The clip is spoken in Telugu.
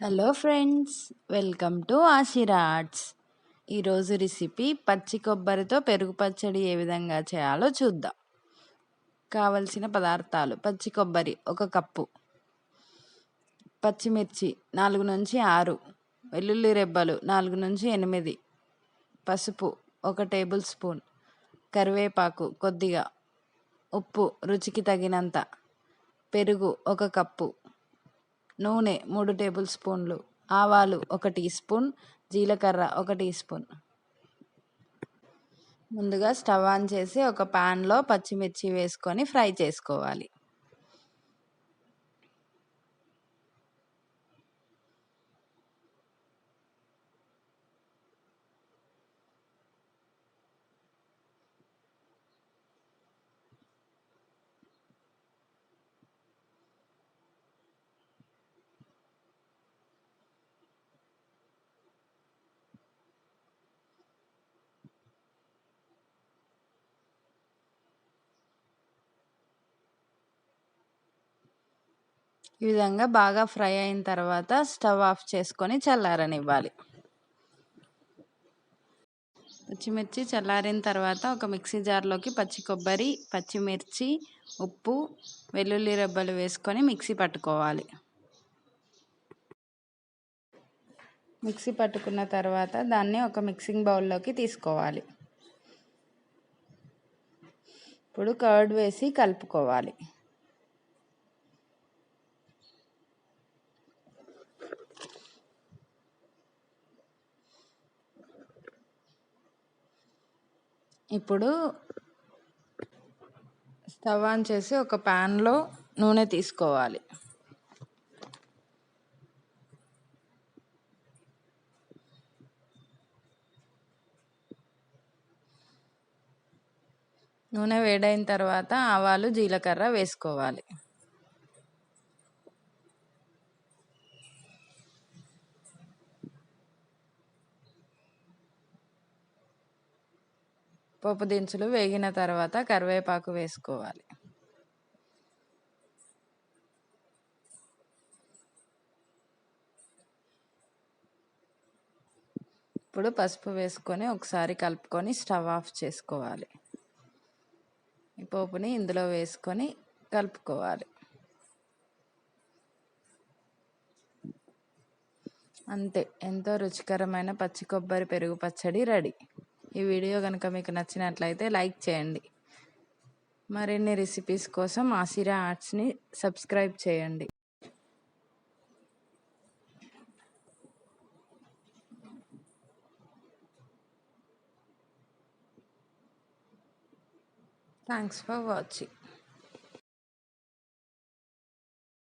Hello friends, welcome to Ashira arts. ఈరోజు రెసిపీ పచ్చి కొబ్బరితో పెరుగు పచ్చడి ఏ విధంగా చేయాలో చూద్దాం. కావలసిన పదార్థాలు: పచ్చి కొబ్బరి 1 కప్పు, పచ్చిమిర్చి 4 నుంచి 6, వెల్లుల్లి రెబ్బలు 4 నుంచి 8, పసుపు 1 టేబుల్ స్పూన్, కరివేపాకు కొద్దిగా, ఉప్పు రుచికి తగినంత, పెరుగు 1 కప్పు, నూనె 3 టేబుల్ స్పూన్లు, ఆవాలు 1 టీ స్పూన్, జీలకర్ర 1 టీ స్పూన్. ముందుగా స్టవ్ ఆన్ చేసి ఒక ప్యాన్లో పచ్చిమిర్చి వేసుకొని ఫ్రై చేసుకోవాలి. ఈ విధంగా బాగా ఫ్రై అయిన తర్వాత స్టవ్ ఆఫ్ చేసుకొని చల్లారనివ్వాలి. పచ్చిమిర్చి చల్లారిన తర్వాత ఒక మిక్సీ జార్లోకి పచ్చి కొబ్బరి, పచ్చిమిర్చి, ఉప్పు, వెల్లుల్లి రెబ్బలు వేసుకొని మిక్సీ పట్టుకోవాలి. మిక్సీ పట్టుకున్న తర్వాత దాన్ని ఒక మిక్సింగ్ బౌల్లోకి తీసుకోవాలి. ఇప్పుడు కర్డ్ వేసి కలుపుకోవాలి. ఇప్పుడు స్టవ్ ఆన్ చేసి ఒక ప్యాన్లో నూనె తీసుకోవాలి. నూనె వేడైన తర్వాత ఆవాలు, జీలకర్ర వేసుకోవాలి. పోపు దినుసులు వేగిన తర్వాత కరివేపాకు వేసుకోవాలి. ఇప్పుడు పసుపు వేసుకొని ఒకసారి కలుపుకొని స్టవ్ ఆఫ్ చేసుకోవాలి. ఈ పోపుని ఇందులో వేసుకొని కలుపుకోవాలి. అంతే, ఎంతో రుచికరమైన పచ్చి కొబ్బరి పెరుగు పచ్చడి రెడీ. ఈ వీడియో కనుక మీకు నచ్చినట్లయితే లైక్ చేయండి. మరిన్ని రెసిపీస్ కోసం ఆషిరా ఆర్ట్స్ని సబ్స్క్రైబ్ చేయండి. Thanks for watching.